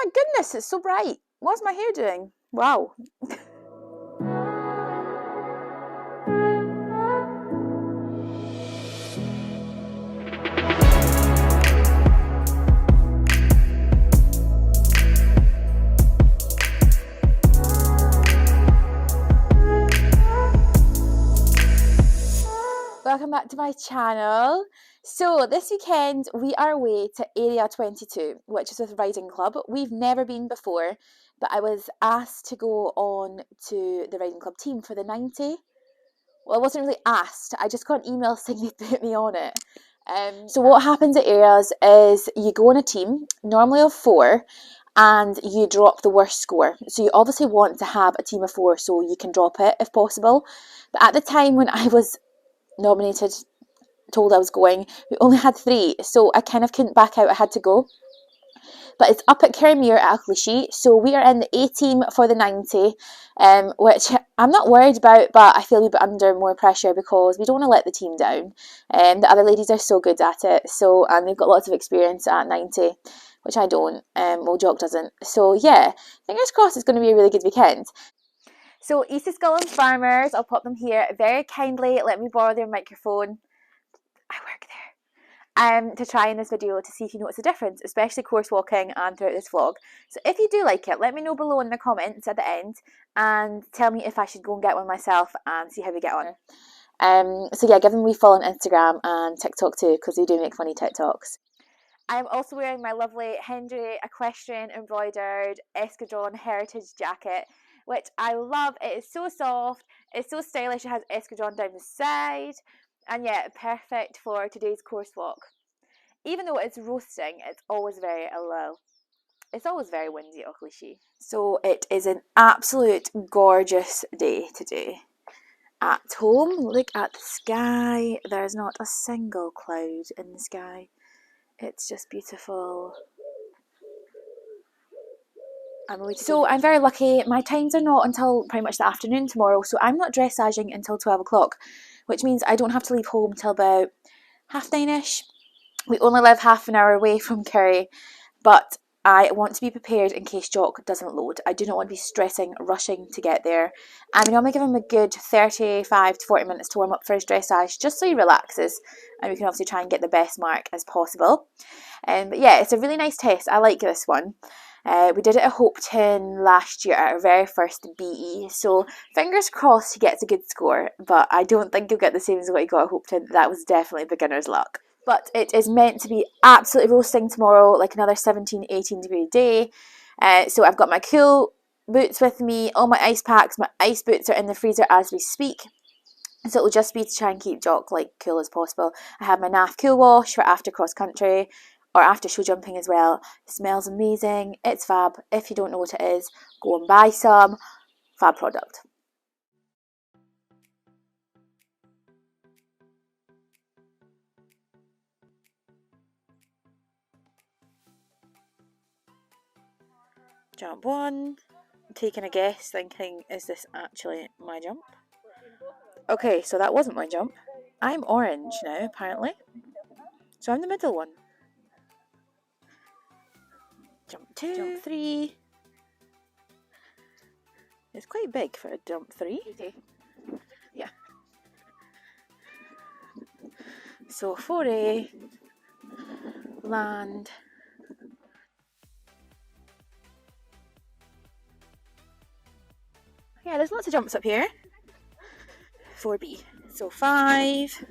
my goodness, it's so bright. What's my hair doing? Wow. Welcome back to my channel. So this weekend we are away to Area22, which is with Riding Club. We've never been before, but I was asked to go on to the Riding Club team for the 90. Well, I wasn't really asked, I just got an email saying they put me on it. So what happens at Areas is you go on a team, normally of 4, and you drop the worst score. So you obviously want to have a team of 4 so you can drop it if possible. But at the time when I was nominated, told I was going, we only had 3, so I kind of couldn't back out, I had to go. But it's up at Kerrymuir at Auchlyshee, so we are in the A team for the 90, which I'm not worried about, but I feel a bit under more pressure because we don't want to let the team down. The other ladies are so good at it, and they've got lots of experience at 90, which I don't. Well, Jock doesn't. So yeah, fingers crossed it's going to be a really good weekend. So East Scullen Farmers, I'll pop them here, very kindly let me borrow their microphone. I work there. To try in this video to see if you notice a difference, especially course walking and throughout this vlog. So if you do like it, let me know below in the comments at the end and tell me if I should go and get one myself and see how we get on. So yeah, give them a wee follow on Instagram and TikTok too, because they do make funny TikToks. I'm also wearing my lovely Hendry equestrian embroidered escadron heritage jacket, which I love. It is so soft, it's so stylish, it has escadron down the side. And yeah, perfect for today's course walk. Even though it's roasting, it's always very It's always very windy at Auchlyshee. So it is an absolute gorgeous day today. At home, look at the sky. There's not a single cloud in the sky. It's just beautiful. So I'm very lucky. My times are not until pretty much the afternoon tomorrow, so I'm not dressaging until 12 o'clock, which means I don't have to leave home till about 9:30ish. We only live half an hour away from Kerry, but I want to be prepared in case Jock doesn't load. I do not want to be stressing, rushing to get there. And we normally give him a good 35 to 40 minutes to warm up for his dressage, just so he relaxes, and we can obviously try and get the best mark as possible. But yeah, it's a really nice test. I like this one. We did it at Hopeton last year at our very first BE, so fingers crossed he gets a good score, but I don't think he'll get the same as what he got at Hopeton. That was definitely beginner's luck. But it is meant to be absolutely roasting tomorrow, like another 17-18 degree day. So I've got my cool boots with me, all my ice packs, my ice boots are in the freezer as we speak. So it'll just be to try and keep Jock like cool as possible. I have my NAF cool wash for after cross country or after show jumping as well. It smells amazing. It's fab. If you don't know what it is, go and buy some. Fab product. Jump 1. Taking a guess, thinking, is this actually my jump? Okay, so that wasn't my jump. I'm orange now, apparently. So I'm the middle one. Jump 2. Jump 3. It's quite big for a jump 3. Yeah. So 4A. Land. Yeah, there's lots of jumps up here. 4B. So 5.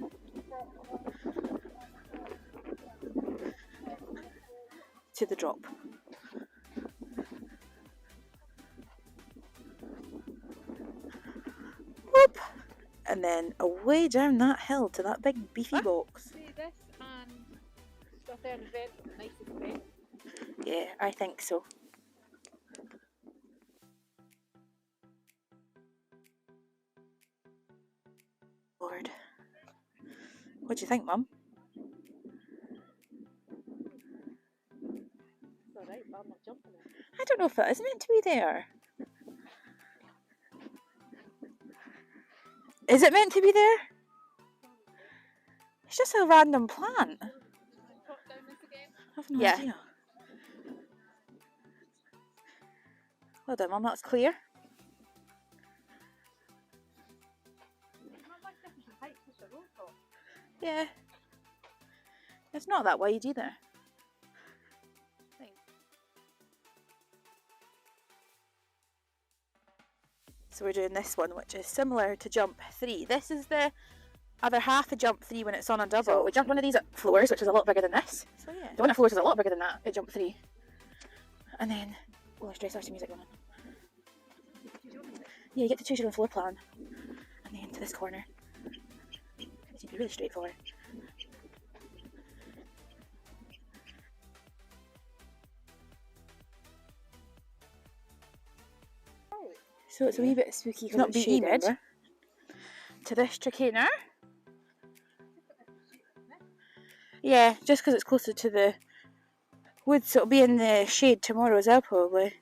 To the drop. Whoop! And then away down that hill to that big beefy box. See this and stuff there in red, nice and red. Yeah, I think so. Lord. What do you think, Mum? It's alright, but I'm not jumping it. I don't know if that is meant to be there. Is it meant to be there? It's just a random plant. Pop down this again. I have no idea. Well done, Mum, that's clear. Not much difference in height as a road top. Yeah. It's not that wide either. So we're doing this one, which is similar to jump 3. This is the other half of jump 3 when it's on a double. So we jumped one of these at floors, which is a lot bigger than this. So yeah, the one at floors is a lot bigger than that at jump 3. And then, oh, there's dressage music going on. Yeah, you get to choose your own floor plan. And then to this corner. It seems to be really straightforward. So it's a wee bit spooky because it's shaded. To this trichina. Yeah, just because it's closer to the woods, so it'll be in the shade tomorrow as well, probably.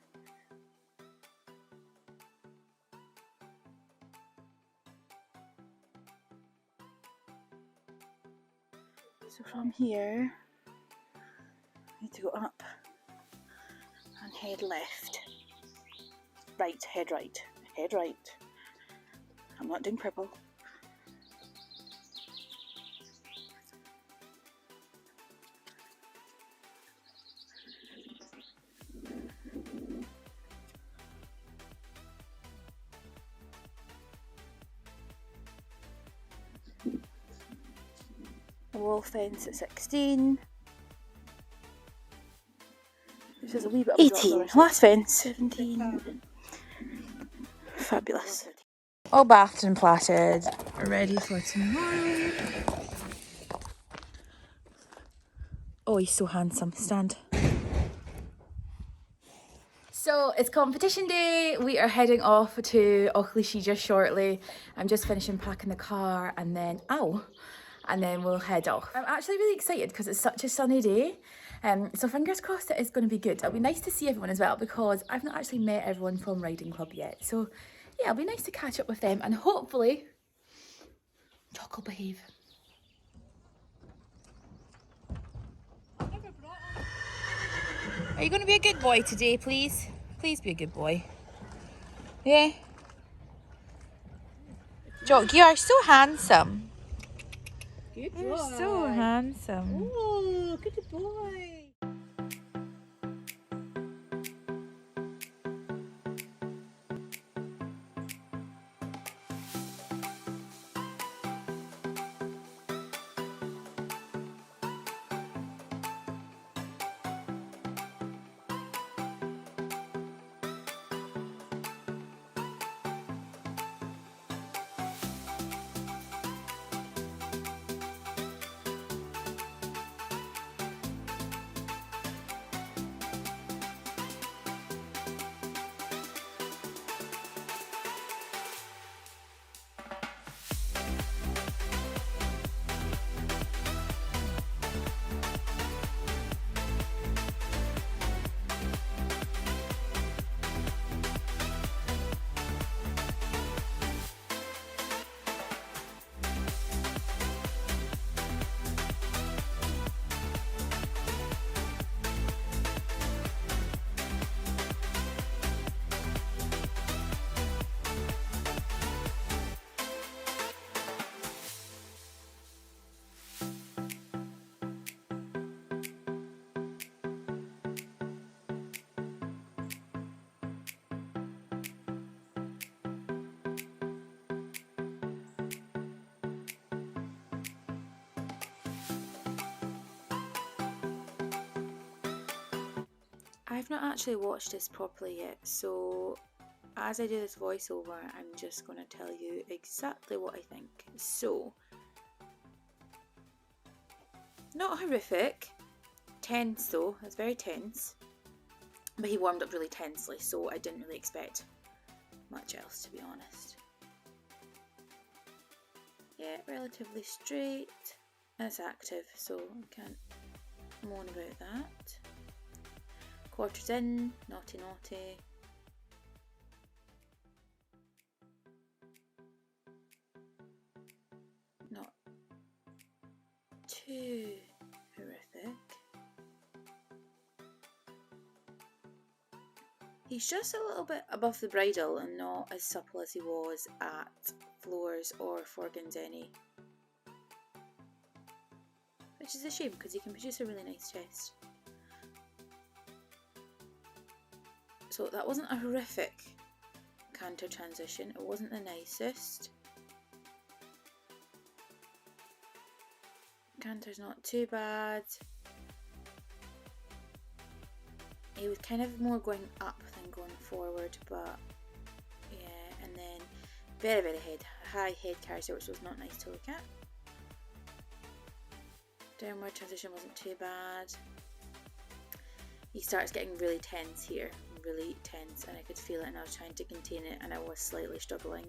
So from here, I need to go up and head left. Right, head right, head right. I'm not doing purple. Wall fence at 16. This is a wee bit of 18. Last fence. 17. Fabulous. All bathed and plaited, ready for tomorrow. Oh, he's so handsome. Stand. So it's competition day. We are heading off to Auchlyshie just shortly. I'm just finishing packing the car and then, and then we'll head off. I'm actually really excited because it's such a sunny day. So fingers crossed it is going to be good. It'll be nice to see everyone as well because I've not actually met everyone from Riding Club yet. So yeah, it'll be nice to catch up with them and hopefully Jock will behave. Are you going to be a good boy today, please? Please be a good boy. Yeah? Jock, you are so handsome. Good boy. You're so handsome. Oh, good boy. I've not actually watched this properly yet, so as I do this voiceover, I'm just going to tell you exactly what I think. So, not horrific, tense though, it's very tense, but he warmed up really tensely, so I didn't really expect much else, to be honest. Yeah, relatively straight, and it's active, so I can't moan about that. Quarters in, naughty naughty. Not too horrific. He's just a little bit above the bridle and not as supple as he was at floors or Forgandenny. Which is a shame because he can produce a really nice chest. So that wasn't a horrific canter transition, it wasn't the nicest. Canter's not too bad. He was kind of more going up than going forward, but yeah, and then very, very high head carriage, which was not nice to look at. Downward transition wasn't too bad. He starts getting really tense here, really tense, and I could feel it, and I was trying to contain it, and I was slightly struggling.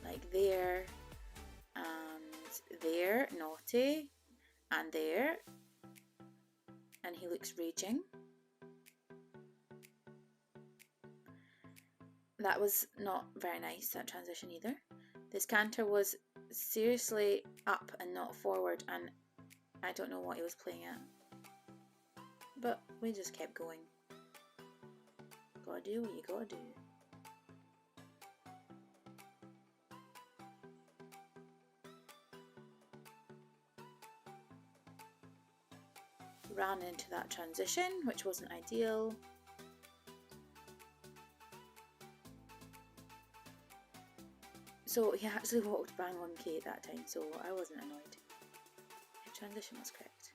Like there, and there, naughty, and there, and he looks raging. That was not very nice, that transition either. This canter was seriously up and not forward, and I don't know what he was playing at. But we just kept going. Gotta do what you gotta do. Ran into that transition, which wasn't ideal. So he actually walked bang on Kate that time, so I wasn't annoyed. The transition was correct.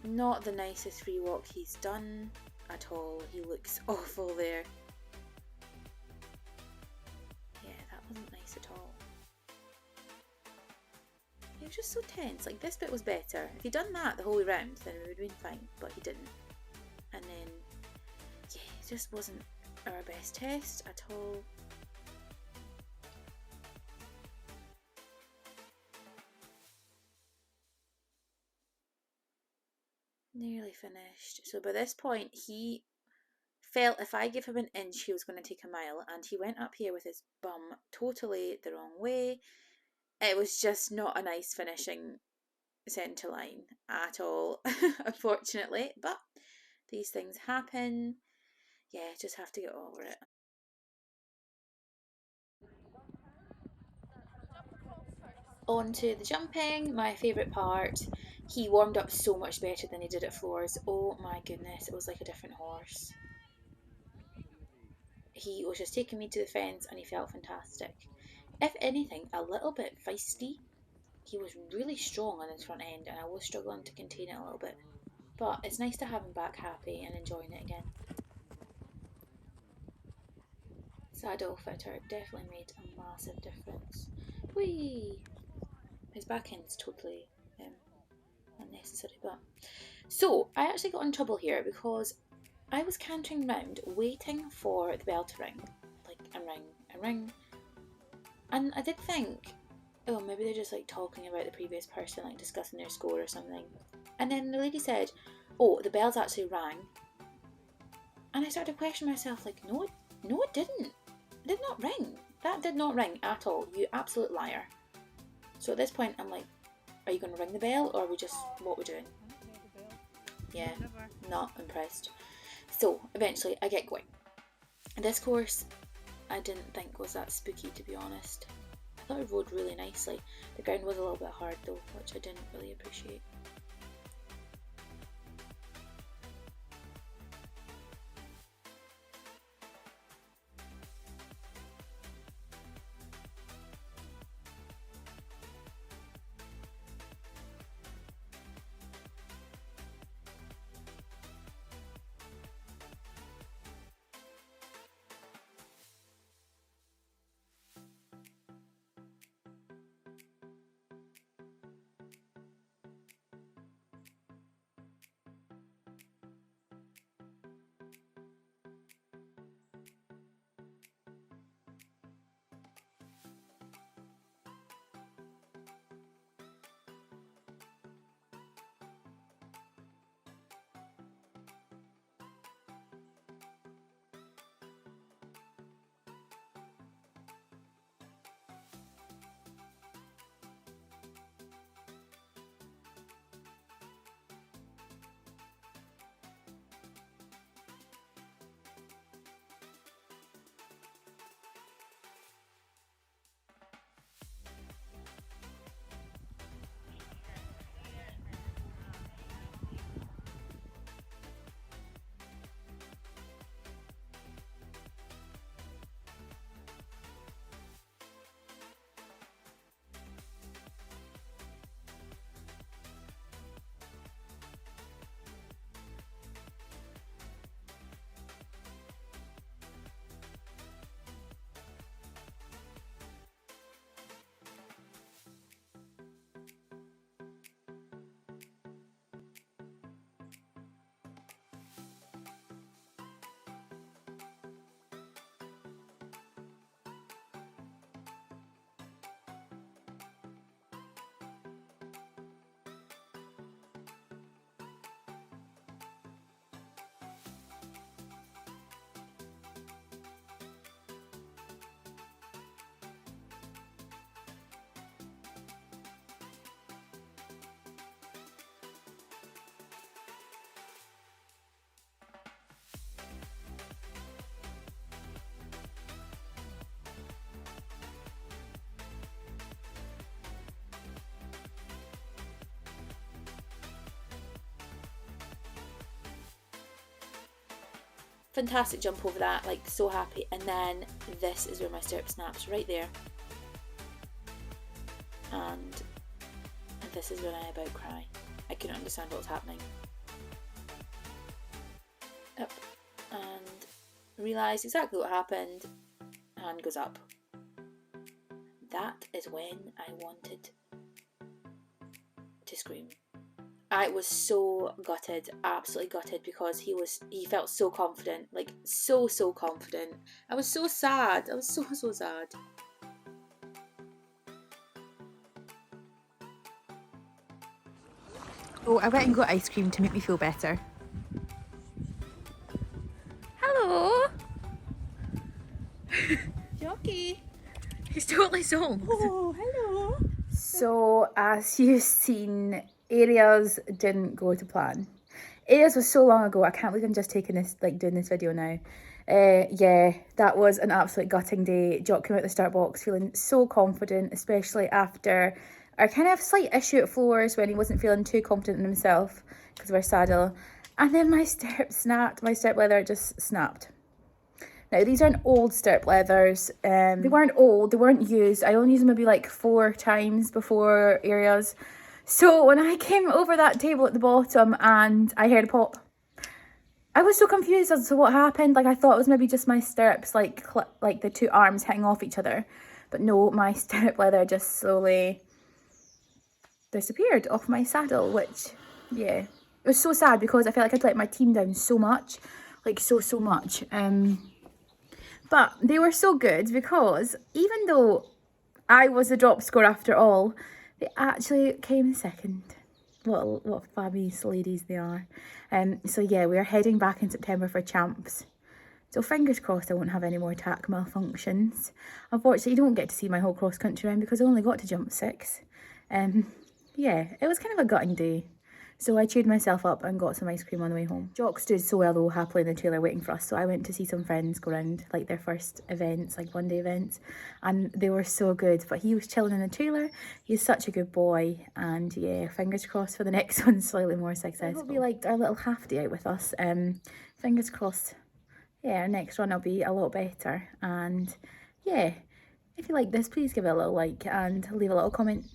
Not the nicest free walk he's done at all. He looks awful there. Yeah, that wasn't nice at all. He was just so tense. Like, this bit was better. If he'd done that the whole way round, then we would have been fine, but he didn't. And then, yeah, it just wasn't our best test at all. Nearly finished. So by this point, he felt if I give him an inch, he was going to take a mile, and he went up here with his bum totally the wrong way. It was just not a nice finishing centre line at all, unfortunately, but these things happen. Yeah, just have to get over it. On to the jumping, my favourite part. He warmed up so much better than he did at floors. Oh my goodness, it was like a different horse. He was just taking me to the fence and he felt fantastic. If anything, a little bit feisty. He was really strong on his front end and I was struggling to contain it a little bit. But it's nice to have him back happy and enjoying it again. Saddle fitter definitely made a massive difference. Whee! His back end's totally unnecessary, but... So, I actually got in trouble here because I was cantering round waiting for the bell to ring. Like, and ring, and ring. And I did think, oh, maybe they're just like talking about the previous person, like discussing their score or something. And then the lady said, oh, the bells actually rang. And I started to question myself, like, no, it didn't. It did not ring. That did not ring at all. You absolute liar. So at this point, I'm like, are you going to ring the bell or are we just, what we're doing? Yeah, not impressed. So eventually I get going. This course I didn't think was that spooky, to be honest. I thought it rode really nicely. The ground was a little bit hard though, which I didn't really appreciate. fantastic jump over that, like so happy. And then this is where my stirrup snaps, right there. And this is when I about cry. I couldn't understand what was happening. Up and realise exactly what happened. Hand goes up. That is when I wanted to scream. I was so gutted, absolutely gutted, because he felt so confident, like so confident. I was so sad. I was so sad. Oh, I went and got ice cream to make me feel better. Hello! Jockey! He's totally zoned. Oh, hello! So, as you've seen, Areas didn't go to plan. Areas was so long ago, I can't believe I'm just taking this, like doing this video now. Yeah, that was an absolute gutting day. Jock came out the start box feeling so confident, especially after our kind of slight issue at floors when he wasn't feeling too confident in himself because of our saddle. And then my stirrup snapped, my stirrup leather just snapped. Now, these aren't old stirrup leathers. They weren't old, they weren't used. I only used them maybe like 4 times before Areas. So when I came over that table at the bottom and I heard a pop, I was so confused as to what happened. Like, I thought it was maybe just my stirrups, like the 2 arms hanging off each other. But no, my stirrup leather just slowly disappeared off my saddle, which, yeah, it was so sad because I felt like I'd let my team down so much. Like, so much. But they were so good because even though I was the drop score after all, they actually came second. What fabulous ladies they are. So yeah, we are heading back in September for champs. So fingers crossed I won't have any more tack malfunctions. Unfortunately, you don't get to see my whole cross country round because I only got to jump 6. Yeah, it was kind of a gutting day. So I cheered myself up and got some ice cream on the way home. Jock stood so well though, happily in the trailer waiting for us. So I went to see some friends go around, like their first events, like one day events. And they were so good, but he was chilling in the trailer. He's such a good boy. And yeah, fingers crossed for the next one, slightly more successful. I hope you liked our little half day out with us. Fingers crossed. Yeah, our next run will be a lot better. And yeah, if you like this, please give it a little like and leave a little comment.